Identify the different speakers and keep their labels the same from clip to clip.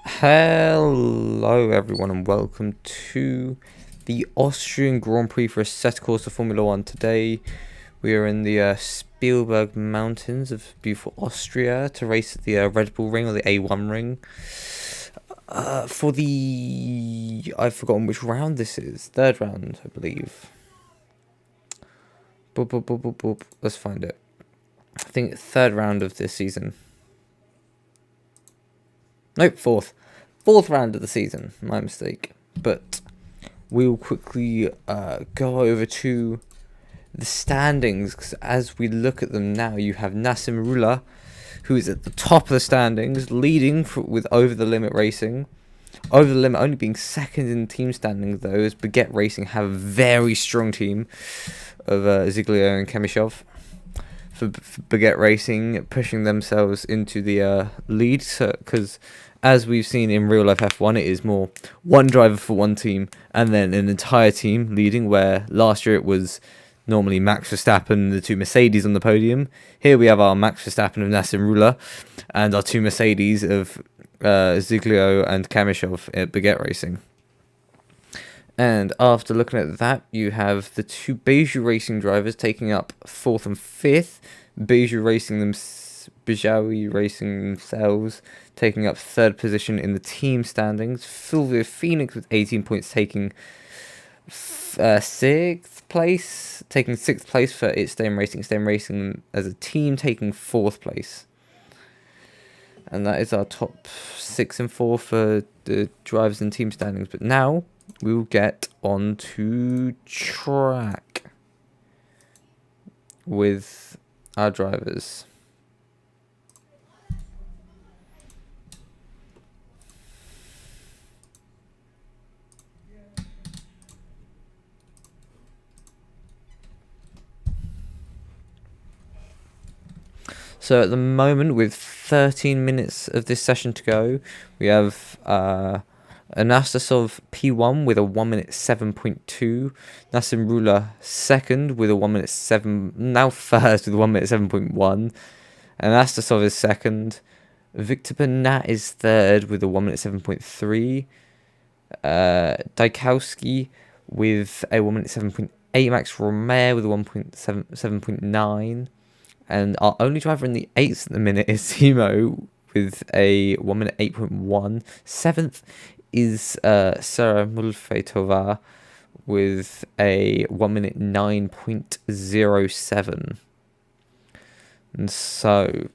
Speaker 1: Hello everyone and welcome to the Austrian Grand Prix for Assetto Corsa Formula 1. Today we are in the Spielberg Mountains of beautiful Austria to race at the Red Bull Ring or the A1 Ring. For the... I've forgotten which round this is. Third round, I believe. Boop, boop, boop, boop, boop. Let's find it. I think third round of this season. Nope, fourth. Fourth round of the season. My mistake. But we'll quickly go over to the standings, because as we look at them now, you have Nassim Rula, who is at the top of the standings, leading with Over the Limit Racing. Over the Limit only being second in team standings, though, as Baguette Racing have a very strong team of Ziglio and Kamishov. For Baguette Racing pushing themselves into the lead, because as we've seen in real life F1, it is more one driver for one team and then an entire team leading, where last year it was normally Max Verstappen and the two Mercedes on the podium. Here we have our Max Verstappen of Nassim Rula and our two Mercedes of Ziglio and Kamishov at Baguette Racing. And after looking at that, you have the two Beju Racing drivers taking up 4th and 5th. Beju Racing themselves taking up 3rd position in the team standings. Fulvio Phoenix with 18 points taking 6th place. Taking 6th place for It's Staying Racing. Staying Racing as a team taking 4th place. And that is our top 6 and 4 for the drivers and team standings. But now we will get on to track with our drivers. So at the moment, with 13 minutes of this session to go, we have Anastasov P1 with a 1 minute 7.2, Nassim Rula second with a 1 minute 7, now first with a 1 minute 7.1, Anastasov is second, Victor Bernat is third with a 1 minute 7.3, Dykowski with a 1 minute 7.8, Max Romer with a 7.9, and our only driver in the 8th at the minute is Simo with a 1 minute 8.1. 7th is Sarah Mulfetova with a 1 minute 9.07. And so,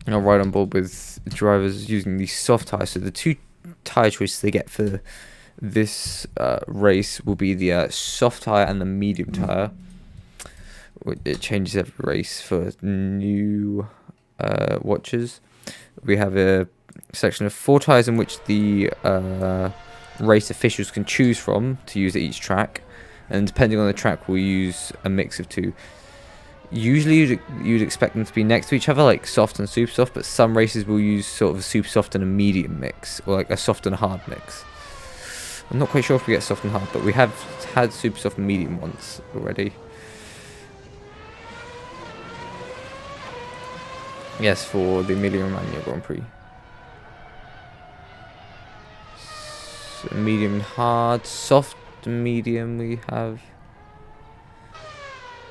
Speaker 1: I'll ride on board with drivers using the soft tyres. So the two tyre choices they get for this race will be the soft tyre and the medium tyre. It changes every race for new watchers. We have a section of 4 tyres in which the race officials can choose from to use at each track, and depending on the track we'll use a mix of 2. Usually you'd expect them to be next to each other, like soft and super soft, but some races will use sort of a super soft and a medium mix, or like a soft and hard mix. I'm not quite sure if we get soft and hard, but we have had super soft and medium once already. Yes, for the Emilia-Romagna Grand Prix. So medium, hard, soft, medium we have.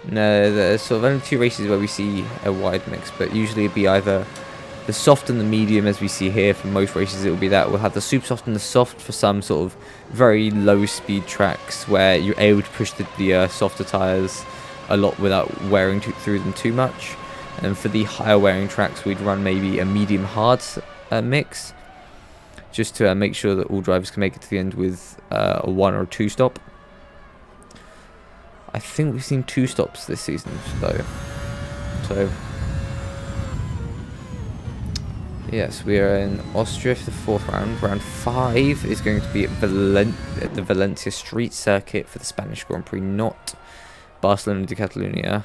Speaker 1: No, there's sort of only 2 races where we see a wide mix, but usually it'd be either the soft and the medium, as we see here. For most races it will be that. We'll have the super soft and the soft for some sort of very low speed tracks where you're able to push the softer tyres a lot without wearing through them too much. And for the higher wearing tracks, we'd run maybe a medium hard mix, just to make sure that all drivers can make it to the end with a 1 or a 2 stop. I think we've seen 2 stops this season, though. So yes, we are in Austria for the 4th round. Round 5 is going to be at the Valencia Street Circuit for the Spanish Grand Prix, not Barcelona de Catalunya.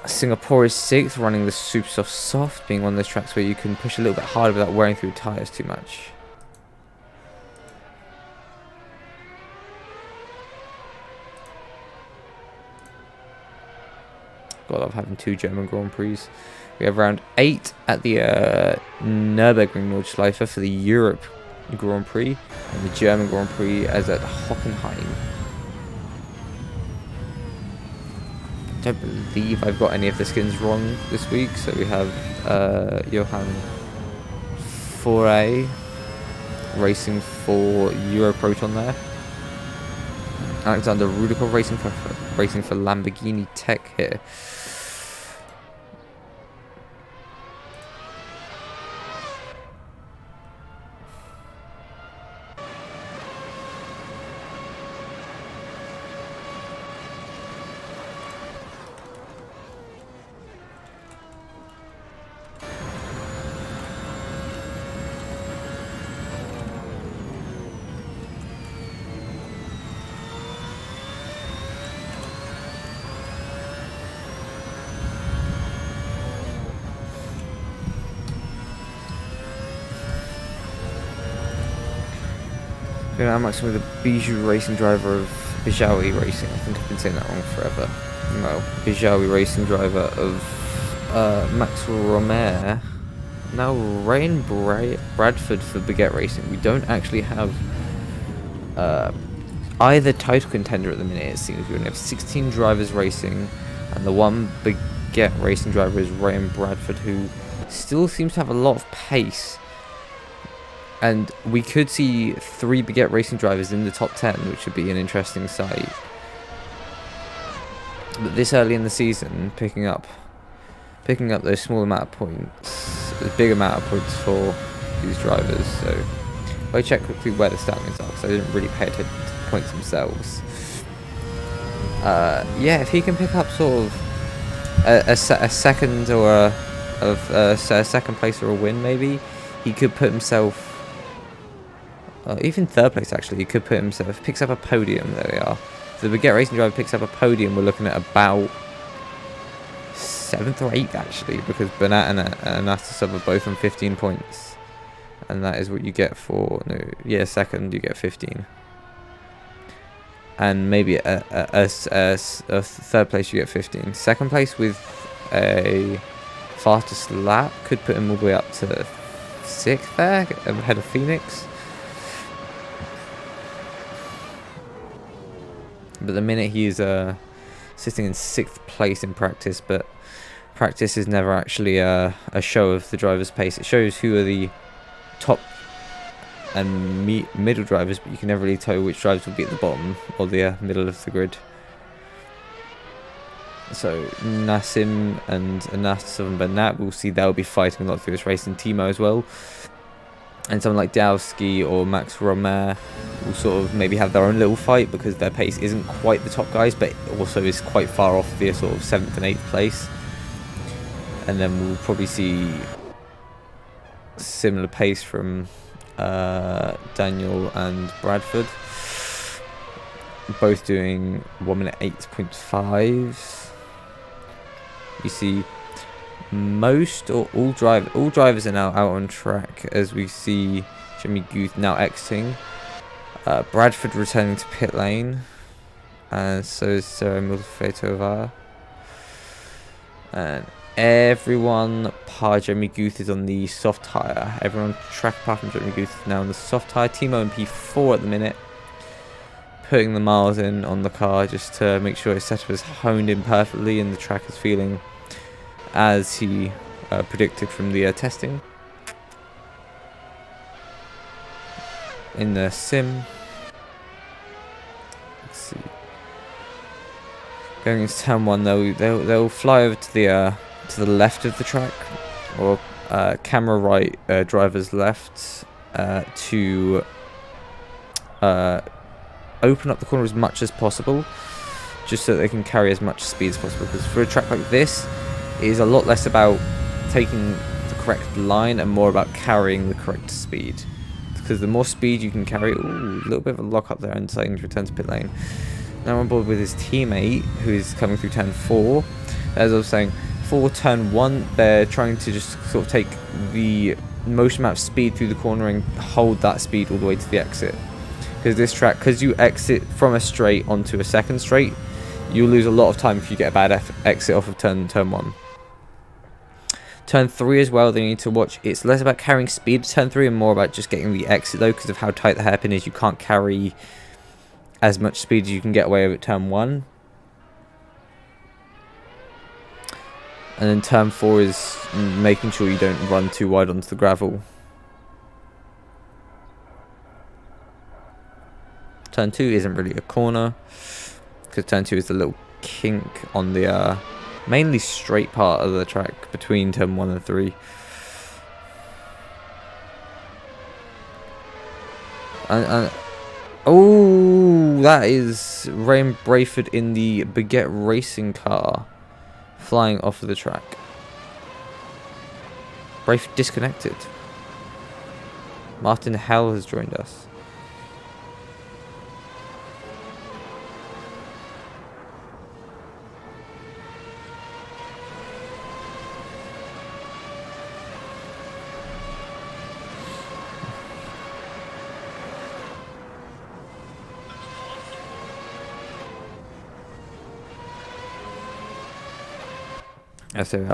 Speaker 1: Singapore is 6th, running the super soft, being one of those tracks where you can push a little bit harder without wearing through tyres too much. God, I love having 2 German Grand Prix. We have round 8 at the Nürburgring Nordschleife for the Europe Grand Prix, and the German Grand Prix as at Hockenheim. I don't believe I've got any of the skins wrong this week, so we have Johan Foray racing for Europroton there. Alexander Rudikov racing for Lamborghini Tech here. I'm actually the Bijou Racing driver of Bijawi Racing. I think I've been saying that wrong forever. No, Bijawi Racing driver of Maxwell Romer. Now Ryan Bradford for Baguette Racing. We don't actually have either title contender at the minute, it seems. We only have 16 drivers racing, and the one Baguette Racing driver is Ryan Bradford, who still seems to have a lot of pace. And we could see 3 Baguette Racing drivers in the top 10, which would be an interesting sight. But this early in the season, picking up those small amount of points, a big amount of points for these drivers. So if I check quickly where the standings are, because I didn't really pay attention to the points themselves. Yeah, if he can pick up sort of a second or a second place or a win, maybe he could put himself. Even third place, actually, he could put himself. Picks up a podium. There we are. If the Baguette Racing driver picks up a podium, we're looking at about 7th or 8th, actually, because Bernat and Anastasov are both on 15 points, and that is what you get for second. You get 15, and maybe a third place you get 15. Second place with a fastest lap could put him all the way up to 6th there, ahead of Phoenix. But the minute he's sitting in 6th place in practice, but practice is never actually a show of the driver's pace. It shows who are the top and middle drivers, but you can never really tell which drivers will be at the bottom or the middle of the grid. So Nassim and Anastasov and Bernat, we'll see they'll be fighting a lot through this race, and Timo as well. And someone like Dowski or Max Romer will sort of maybe have their own little fight, because their pace isn't quite the top guys, but also is quite far off the sort of 7th and 8th place. And then we'll probably see similar pace from Daniel and Bradford, both doing 1 minute 8.5. You see most or all drivers are now out on track, as we see Jimmy Guth now exiting, Bradford returning to pit lane, and so is Sarah Milfetova, and everyone par Jeremy Guth is on the soft tyre. Everyone on track apart from Jeremy Guth is now on the soft tyre. Timo in P4 at the minute, putting the miles in on the car just to make sure his setup is honed in perfectly and the track is feeling as he predicted from the testing. In the sim, let's see. Going into turn 1, they'll fly over to the left of the track, or camera right, driver's left, to open up the corner as much as possible, just so that they can carry as much speed as possible. Because for a track like this, it is a lot less about taking the correct line and more about carrying the correct speed. Because the more speed you can carry, ooh, a little bit of a lock up there and deciding to return to pit lane. Now on board with his teammate, who is coming through turn 4. As I was saying, for turn 1, they're trying to just sort of take the most amount of speed through the corner and hold that speed all the way to the exit. Because this track, because you exit from a straight onto a second straight, you'll lose a lot of time if you get a bad exit off of turn 1. Turn 3 as well, they need to watch. It's less about carrying speed to turn 3 and more about just getting the exit though, because of how tight the hairpin is. You can't carry as much speed as you can get away with at turn 1. And then turn 4 is making sure you don't run too wide onto the gravel. Turn 2 isn't really a corner, because turn 2 is the little kink on the mainly straight part of the track between turn 1 and 3. And oh, that is Rain Brayford in the Baguette racing car flying off of the track. Brayford disconnected. Martin Hell has joined us.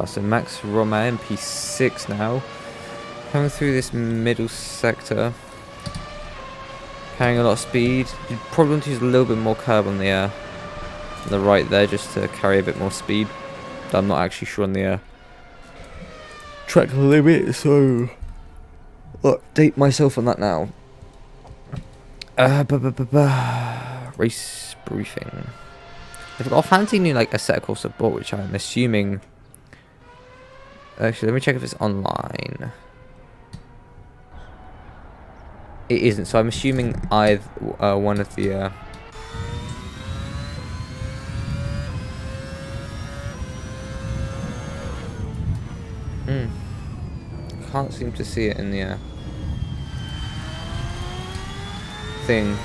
Speaker 1: So Max Romain P6 now, coming through this middle sector, carrying a lot of speed. You probably want to use a little bit more curb on the right there, just to carry a bit more speed. I'm not actually sure on the track limit, so I'll update myself on that now. Race briefing. They've got a fancy new like Assetto Corsa board, which I'm assuming. Actually, let me check if it's online. It isn't, so I'm assuming either one of the. Can't seem to see it in the thing.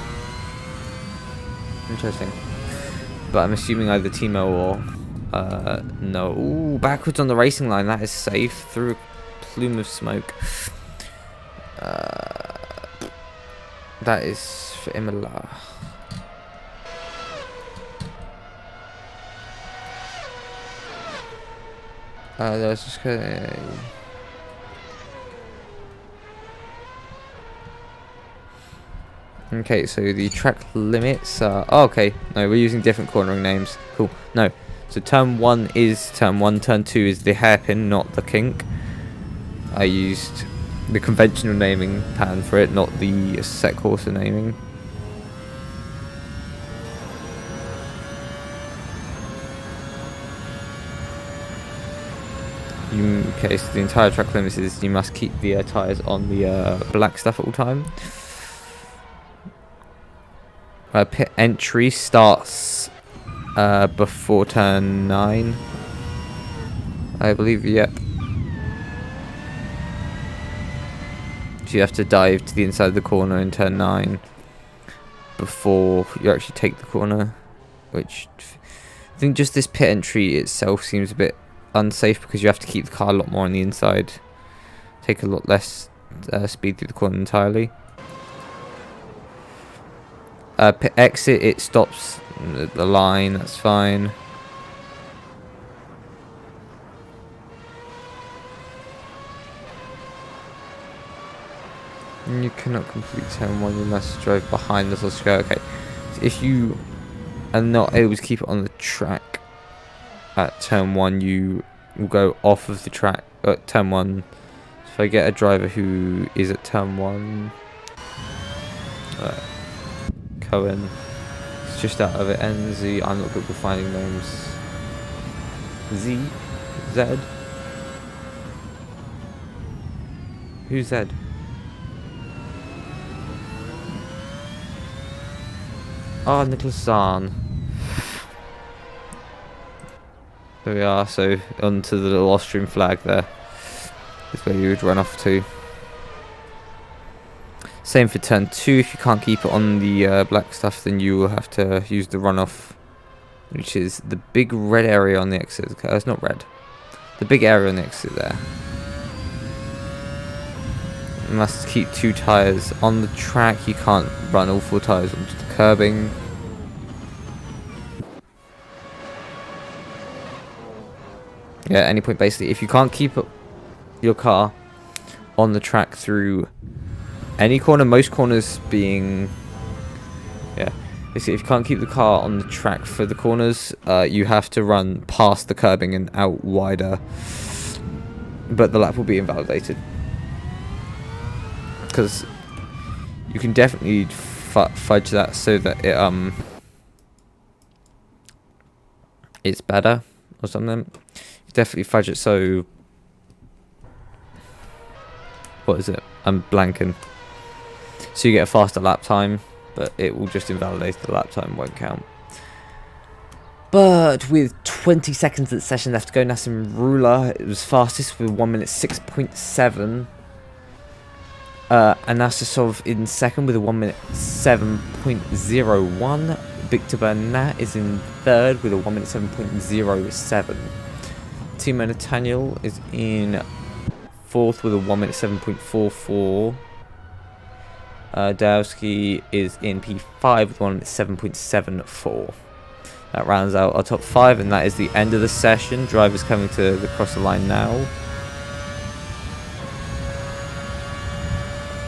Speaker 1: Interesting. But I'm assuming either Timo or no. Ooh, backwards on the racing line. That is safe through a plume of smoke. That is for Imola. There's just gonna. Okay, so the track limits are... Oh, okay. No, we're using different cornering names. Cool. No. So turn 1 is turn 1. Turn 2 is the hairpin, not the kink. I used the conventional naming pattern for it, not the set Corsa naming. Okay, so the entire track limit is you must keep the tyres on the black stuff at all time. Pit entry starts before turn 9, I believe. Yep. So you have to dive to the inside of the corner in turn 9 before you actually take the corner, which I think just this pit entry itself seems a bit unsafe because you have to keep the car a lot more on the inside, take a lot less speed through the corner entirely. Pit exit, it stops the line, that's fine. You cannot complete turn 1, you must drive behind the square. Okay, so if you are not able to keep it on the track at turn 1, you will go off of the track at turn 1. So if I get a driver who is at turn 1, Cohen, it's just out of it. NZ, I'm not good with finding names. Z? Zed? Who's Zed? Oh, Nicholas Zahn. There we are, so onto the little Austrian flag there. That's where you would run off to. Same for turn 2, if you can't keep it on the black stuff, then you will have to use the runoff, which is the big red area on the exit. It's not red. The big area on the exit there. You must keep 2 tyres on the track, you can't run all 4 tyres onto the curbing. Yeah, at any point basically, if you can't keep it your car on the track through any corner, most corners being, yeah, basically if you can't keep the car on the track for the corners, you have to run past the curbing and out wider, but the lap will be invalidated. Because you can definitely fudge that so that it's better or something. You definitely fudge it so, what is it? I'm blanking. So you get a faster lap time, but it will just invalidate the lap time, won't count. But with 20 seconds of the session left to go, Nassim Ruler, it was fastest with 1 minute 6.7. Anastasov in second with a 1 minute 7.01. Victor Bernat is in third with a 1 minute 7.07. Timo Nathaniel is in fourth with a 1 minute 7.44. Dowski is in P5 with 1 minute 7.74. That rounds out our top 5, and that is the end of the session. Drivers coming to across the line now.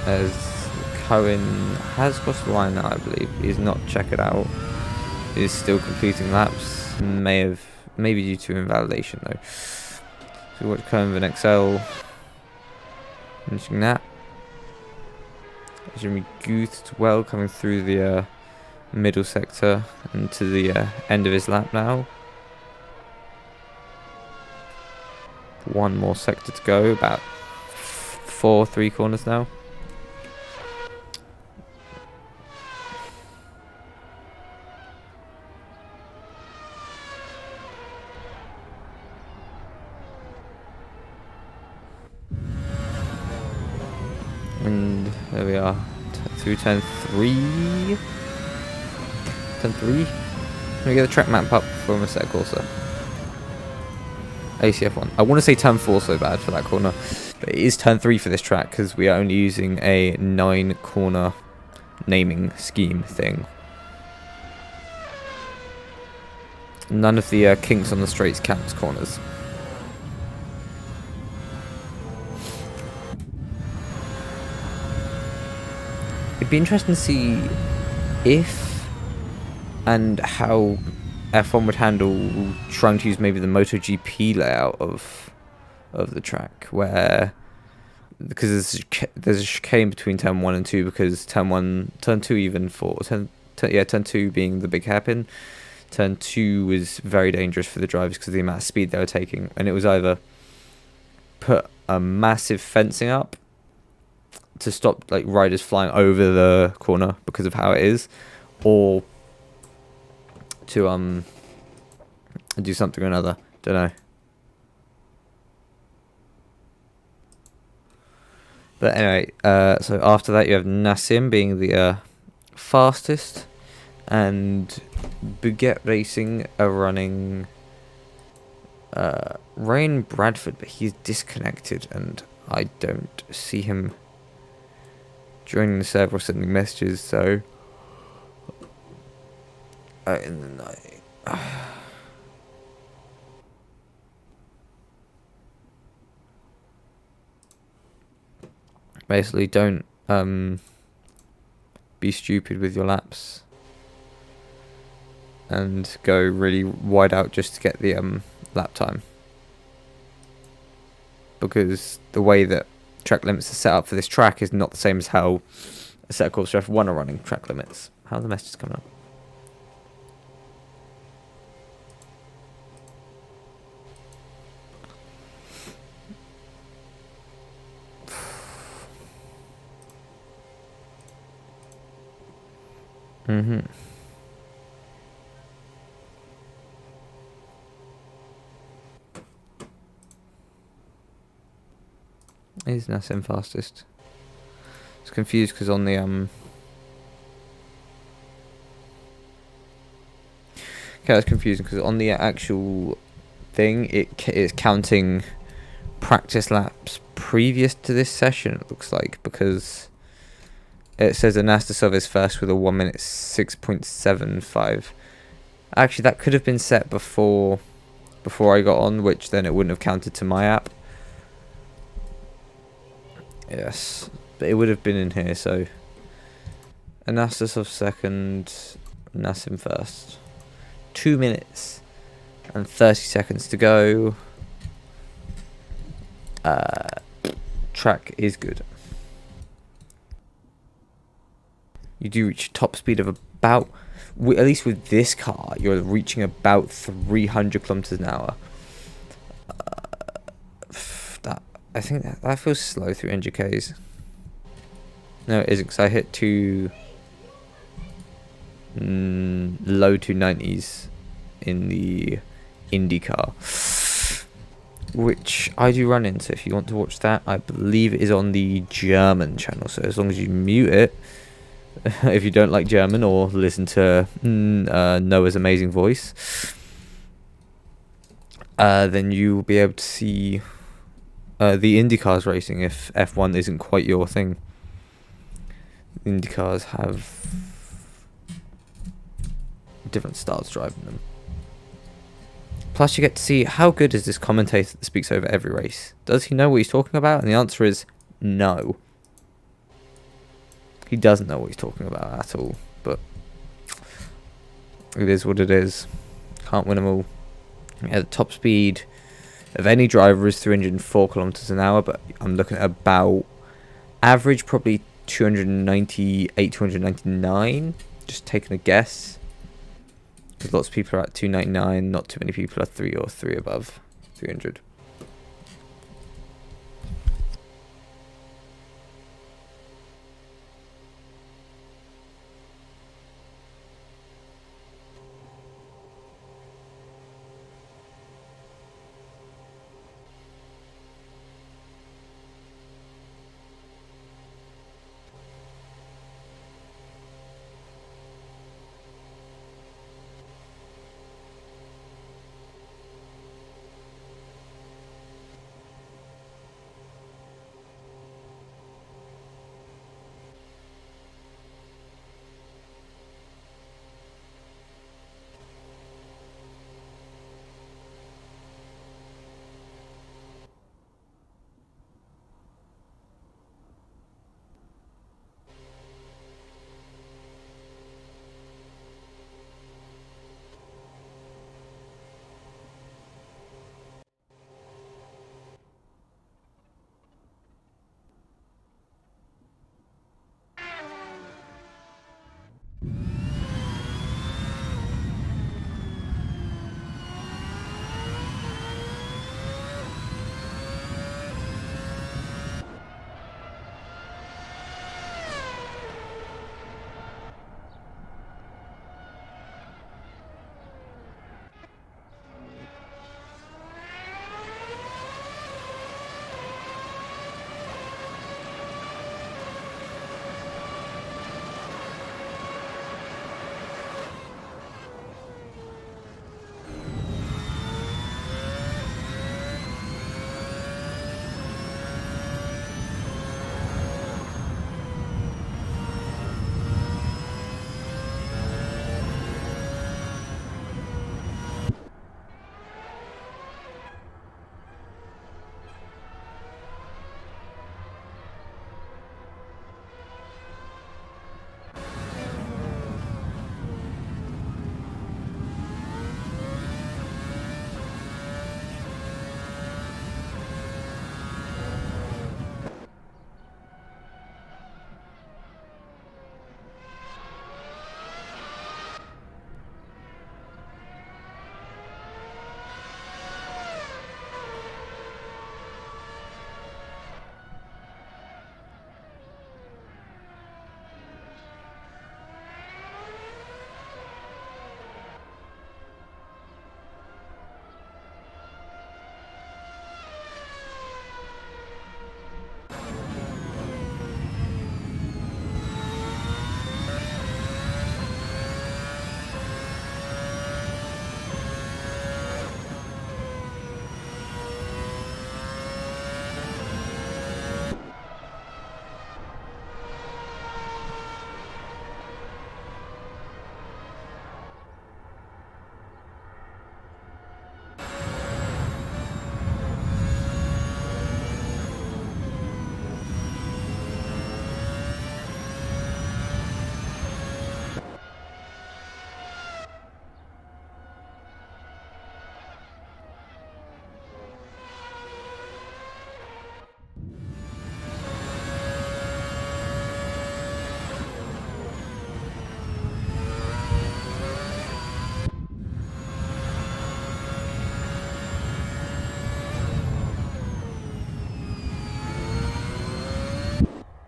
Speaker 1: As Cohen has crossed the line now, I believe. He's not checked it out. He's still completing laps. Maybe due to invalidation though. So watch Cohen Van Excel. Finishing that. Jimmy Guth as well, coming through the middle sector and to the end of his lap now. One more sector to go, about 3 corners now. And there we are, through turn 3. Turn 3. Let me get the track map up for a sec also. ACF1. I want to say turn 4 so bad for that corner, but it is turn 3 for this track because we are only using a 9 corner naming scheme thing. None of the kinks on the straights counts corners. It'd be interesting to see if and how F1 would handle trying to use maybe the MotoGP layout of the track, where because there's a chicane between turn 1 and 2, because turn 2 even for turn 2 being the big hairpin, turn 2 was very dangerous for the drivers because of the amount of speed they were taking, and it was either put a massive fencing up to stop like riders flying over the corner because of how it is, or to do something or another. Don't know. But anyway, so after that you have Nassim being the fastest, and Buget Racing are running Ryan Bradford, but he's disconnected and I don't see him joining the server or sending messages, so in the night. Basically, don't be stupid with your laps and go really wide out just to get the lap time, because the way that track limits are set up for this track is not the same as how a set of course for F1 are running track limits. How are the messages coming up? Is Nassim fastest? It's confused because on the okay, that's confusing because on the actual thing it is counting practice laps previous to this session, it looks like, because it says Anastasov is first with a 1 minute 6.75. Actually, that could have been set before I got on, which then it wouldn't have counted to my app. Yes, but it would have been in here, so Anastasov second, Nassim first. 2 minutes and 30 seconds to go. Track is good. You do reach top speed of about, at least with this car, you're reaching about 300 kilometers an hour. I think that feels slow, 300 k's. No, it isn't, because I hit low 290s in the IndyCar, which I do run in. So if you want to watch that, I believe it is on the German channel. So as long as you mute it, if you don't like German or listen to Noah's amazing voice, then you will be able to see the IndyCars racing if F1 isn't quite your thing. IndyCars have different styles driving them. Plus you get to see how good is this commentator that speaks over every race. Does he know what he's talking about? And the answer is no. He doesn't know what he's talking about at all. But it is what it is. Can't win them all. Yeah, the top speed of any driver is 304 kilometers an hour, but I'm looking at about average probably 298, 299. Just taking a guess. Because lots of people are at 299, not too many people are 3 or 3 above 300.